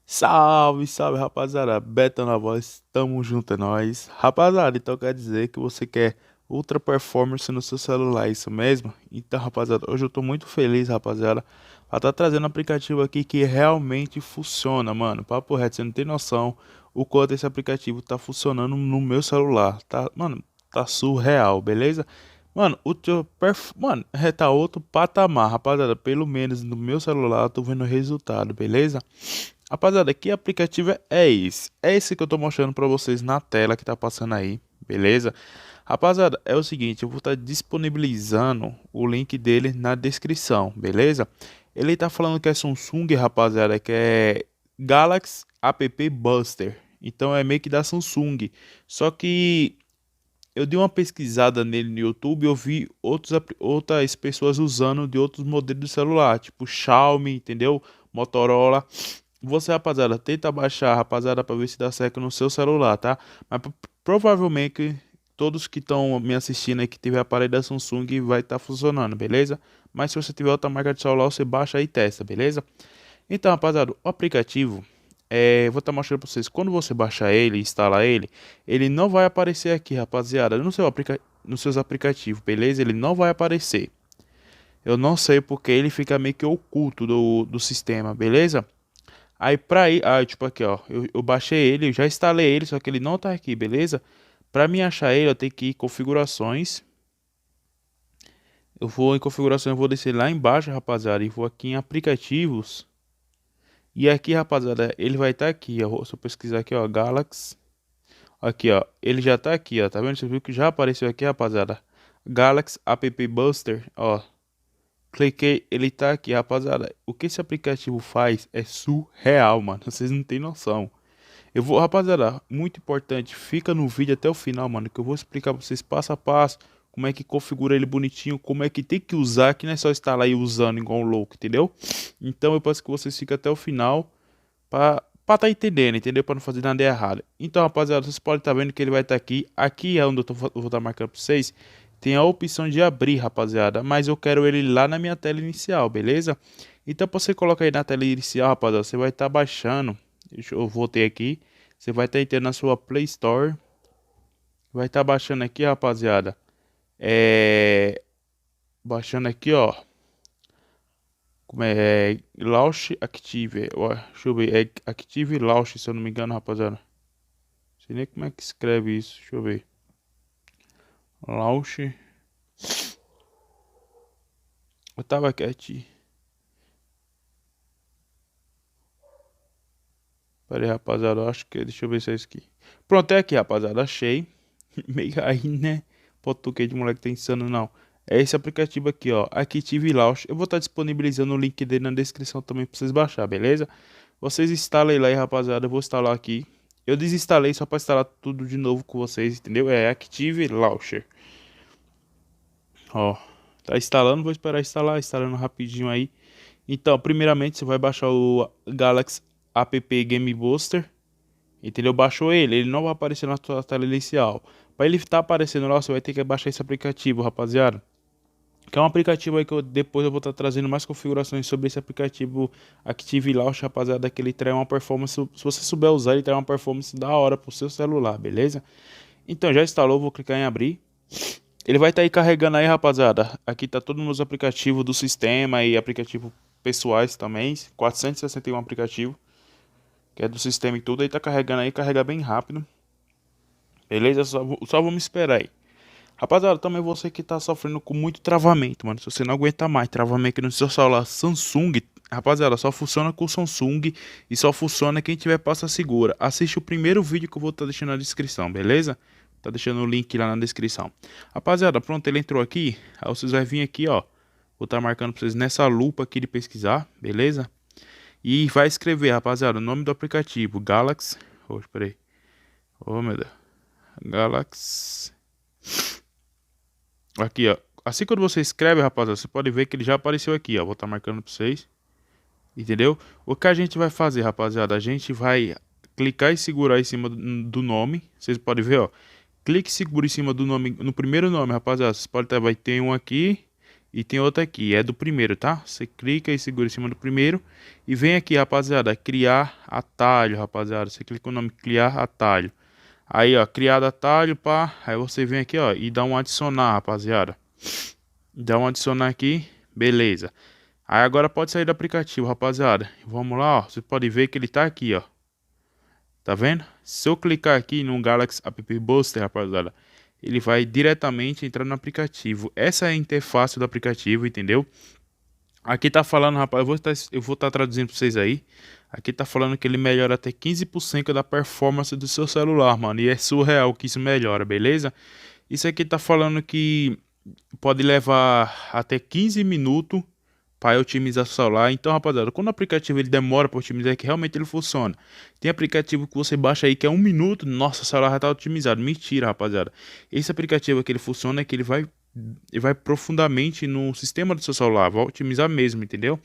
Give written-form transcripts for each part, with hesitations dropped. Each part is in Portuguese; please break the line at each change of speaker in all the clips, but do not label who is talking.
Salve, salve, rapaziada. Beta na voz, tamo junto, é nóis. Rapaziada, então quer dizer que você quer ultra performance no seu celular, é isso mesmo? Então, rapaziada, hoje eu tô muito feliz, rapaziada, pra tá trazendo um aplicativo aqui que realmente funciona, mano. Papo reto, você não tem noção o quanto esse aplicativo tá funcionando no meu celular. Tá, mano, tá surreal, beleza? Mano, Mano, tá outro patamar, rapaziada. Pelo menos no meu celular eu tô vendo o resultado, beleza? Rapaziada, que aplicativo é esse? É esse que eu tô mostrando pra vocês na tela que tá passando aí, beleza? Rapaziada, é o seguinte, eu vou estar disponibilizando o link dele na descrição, beleza? Ele tá falando que é Samsung, rapaziada, que é Galaxy App Buster. Então é meio que da Samsung. Só que eu dei uma pesquisada nele no YouTube e eu vi outras pessoas usando de outros modelos de celular, tipo Xiaomi, entendeu? Motorola. Você, rapaziada, tenta baixar, rapaziada, para ver se dá certo no seu celular, tá? Mas provavelmente todos que estão me assistindo aí que tiver aparelho da Samsung vai estar funcionando, beleza? Mas se você tiver outra marca de celular, você baixa e testa, beleza? Então, rapaziada, o aplicativo, vou estar mostrando para vocês. Quando você baixar ele, instalar ele, ele não vai aparecer aqui, rapaziada, nos seus aplicativos, beleza? Ele não vai aparecer. Eu não sei porque ele fica meio que oculto do sistema, beleza? Aí pra ir, tipo aqui ó, eu baixei ele, eu já instalei ele, só que ele não tá aqui, beleza? Pra mim achar ele, eu tenho que ir em configurações. Eu vou em configurações, eu vou descer lá embaixo, rapaziada, e vou aqui em aplicativos. E aqui, rapaziada, ele vai estar aqui, ó. Se eu pesquisar aqui, ó, Galaxy. Aqui, ó, ele já tá aqui, ó, tá vendo? Você viu que já apareceu aqui, rapaziada? Galaxy App Buster, ó. Cliquei, ele tá aqui, rapaziada. O que esse aplicativo faz é surreal, mano. Vocês não têm noção. Eu vou, rapaziada, muito importante, fica no vídeo até o final, mano, que eu vou explicar pra vocês passo a passo como é que configura ele bonitinho, como é que tem que usar, que não é só estar lá e usando igual um louco, entendeu? Então eu peço que vocês fiquem até o final pra tá entendendo, entendeu? Pra não fazer nada errado. Então, rapaziada, vocês podem estar vendo que ele vai estar aqui. Aqui é onde eu vou estar marcando pra vocês. Tem a opção de abrir, rapaziada, mas eu quero ele lá na minha tela inicial, beleza? Então, pra você colocar aí na tela inicial, rapaziada, você vai estar baixando. Eu voltei aqui. Você vai estar entrando na sua Play Store. Vai estar baixando aqui, rapaziada. É. Baixando aqui, ó. Como é? Launch Active. Deixa eu ver. É Active Launch, se eu não me engano, rapaziada. Não sei nem como é que escreve isso. Deixa eu ver. Launch. Eu tava quietinho. Pera aí, rapaziada. Eu acho que. Deixa eu ver se é isso aqui. Pronto, é aqui, rapaziada. Achei. Meio aí, né? Português de moleque tá insano, não. É esse aplicativo aqui, ó. Active Launch. Eu vou estar disponibilizando o link dele na descrição também pra vocês baixar, beleza? Vocês instalem lá aí, rapaziada. Eu vou instalar aqui. Eu desinstalei só para instalar tudo de novo com vocês, entendeu? É Active Launcher. Ó, tá instalando, vou esperar instalar, instalando rapidinho aí. Então, primeiramente você vai baixar o Galaxy App Game Booster, entendeu? Baixou ele não vai aparecer na sua tela inicial. Para ele estar aparecendo lá, você vai ter que baixar esse aplicativo, rapaziada. Que é um aplicativo aí que depois eu vou estar trazendo mais configurações sobre esse aplicativo Active Launch, rapaziada, que ele traz uma performance, se você souber usar, ele traz uma performance da hora pro seu celular, beleza? Então, já instalou, vou clicar em abrir. Ele vai estar aí carregando aí, rapaziada. Aqui tá todos os meus aplicativos do sistema e aplicativos pessoais também. 461 aplicativo, que é do sistema e tudo. Aí tá carregando aí, carrega bem rápido. Beleza? Só vamos esperar aí. Rapaziada, também você que tá sofrendo com muito travamento, mano. Se você não aguenta mais travamento no seu celular Samsung, rapaziada, só funciona com Samsung e só funciona quem tiver pasta segura. Assiste o primeiro vídeo que eu vou estar deixando na descrição, beleza? Tá deixando o link lá na descrição. Rapaziada, pronto, ele entrou aqui. Aí vocês vão vir aqui, ó. Vou estar marcando pra vocês nessa lupa aqui de pesquisar, beleza? E vai escrever, rapaziada, o nome do aplicativo, Galaxy. Oh, espera aí. Oh, meu Deus. Galaxy. Aqui, ó. Assim quando você escreve, rapaziada, você pode ver que ele já apareceu aqui, ó. Vou estar marcando pra vocês. Entendeu? O que a gente vai fazer, rapaziada? A gente vai clicar e segurar em cima do nome. Vocês podem ver, ó. Clique e segura em cima do nome, no primeiro nome, rapaziada. Vocês podem ter, vai ter um aqui E tem outra aqui, é do primeiro, tá? Você clica e segura em cima do primeiro. E vem aqui, rapaziada, criar atalho, rapaziada. Você clica no nome criar atalho. Aí, ó, criado atalho, pá. Aí você vem aqui, ó, e dá um adicionar, rapaziada. Dá um adicionar aqui, beleza. Aí agora pode sair do aplicativo, rapaziada. Vamos lá, ó. Você pode ver que ele tá aqui, ó. Tá vendo? Se eu clicar aqui no Galaxy App Booster, rapaziada, ele vai diretamente entrar no aplicativo. Essa é a interface do aplicativo, entendeu? Aqui tá falando, rapaz, eu vou estar traduzindo pra vocês aí. Aqui tá falando que ele melhora até 15% da performance do seu celular, mano. E é surreal que isso melhora, beleza? Isso aqui tá falando que pode levar até 15 minutos para otimizar o celular. Então, rapaziada, quando o aplicativo ele demora para otimizar, é que realmente ele funciona. Tem aplicativo que você baixa aí que é 1 minuto, nossa, o celular já tá otimizado. Mentira, rapaziada. Esse aplicativo aqui ele funciona é que ele vai profundamente no sistema do seu celular, vai otimizar mesmo, entendeu?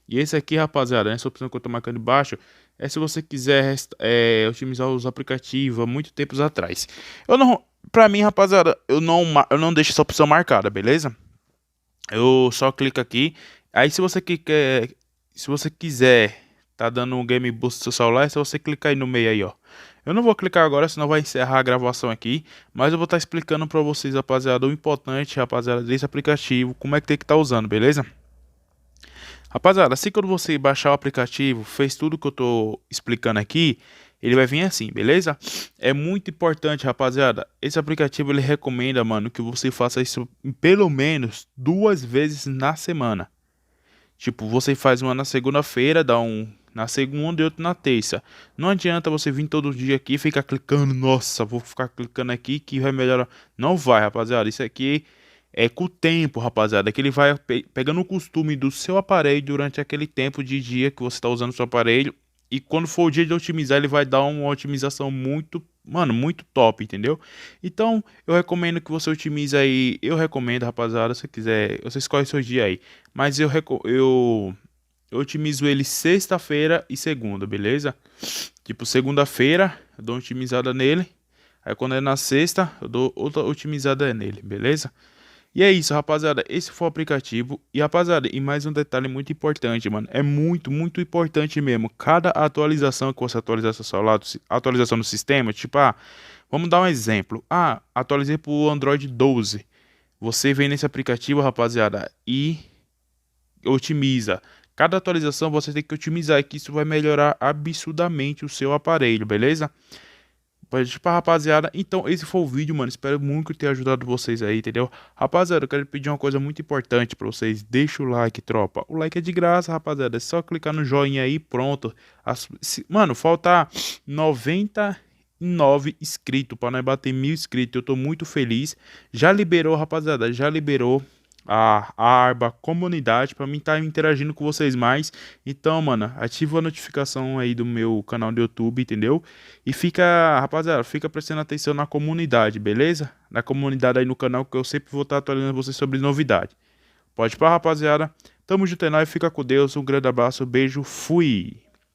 E esse aqui, rapaziada, essa opção que eu tô marcando embaixo, é se você quiser otimizar os aplicativos há muito tempos atrás. Eu não, pra mim, rapaziada, eu não deixo essa opção marcada, beleza? Eu só clico aqui. Aí se você quiser tá dando um game boost no seu celular, é só você clicar aí no meio aí, ó. Eu não vou clicar agora, senão vai encerrar a gravação aqui, mas eu vou estar explicando para vocês, rapaziada, o importante, rapaziada, desse aplicativo, como é que tem que estar usando, beleza? Rapaziada, assim quando você baixar o aplicativo, fez tudo que eu tô explicando aqui, ele vai vir assim, beleza? É muito importante, rapaziada. Esse aplicativo ele recomenda, mano, que você faça isso pelo menos 2 vezes na semana. Tipo, você faz uma na segunda-feira, dá um na segunda e outro na terça. Não adianta você vir todo dia aqui e ficar clicando, nossa, vou ficar clicando aqui que vai melhorar. Não vai, rapaziada. Isso aqui é com o tempo, rapaziada, que ele vai pegando o costume do seu aparelho durante aquele tempo de dia que você está usando o seu aparelho. E quando for o dia de otimizar, ele vai dar uma otimização muito, mano, muito top, entendeu? Então, eu recomendo que você otimize aí. Eu recomendo, rapaziada, se você quiser, você escolhe seu dia aí. Mas eu otimizo ele sexta-feira e segunda, beleza? Tipo, segunda-feira, eu dou uma otimizada nele. Aí quando é na sexta, eu dou outra otimizada nele, beleza? E é isso, rapaziada. Esse foi o aplicativo. E, rapaziada, e mais um detalhe muito importante, mano. É muito, muito importante mesmo. Cada atualização que você atualizar seu celular, atualização do sistema, tipo, vamos dar um exemplo. Atualizei pro Android 12. Você vem nesse aplicativo, rapaziada, e otimiza. Cada atualização você tem que otimizar, que isso vai melhorar absurdamente o seu aparelho, beleza? Tipo, rapaziada, então esse foi o vídeo, mano. Espero muito que tenha ajudado vocês aí, entendeu? Rapaziada, eu quero pedir uma coisa muito importante pra vocês. Deixa o like, tropa. O like é de graça, rapaziada. É só clicar no joinha aí, pronto. Mano, falta 99 inscritos pra nós bater 1000 inscritos. Eu tô muito feliz. Já liberou, rapaziada, já liberou a aba comunidade para mim estar interagindo com vocês mais. Então, mano, ativa a notificação aí do meu canal do YouTube, entendeu? E fica, rapaziada, fica prestando atenção na comunidade, beleza? Na comunidade aí no canal que eu sempre vou estar atualizando vocês sobre novidade. Pode ir pra, rapaziada. Tamo junto, é nóis, fica com Deus. Um grande abraço, beijo, fui!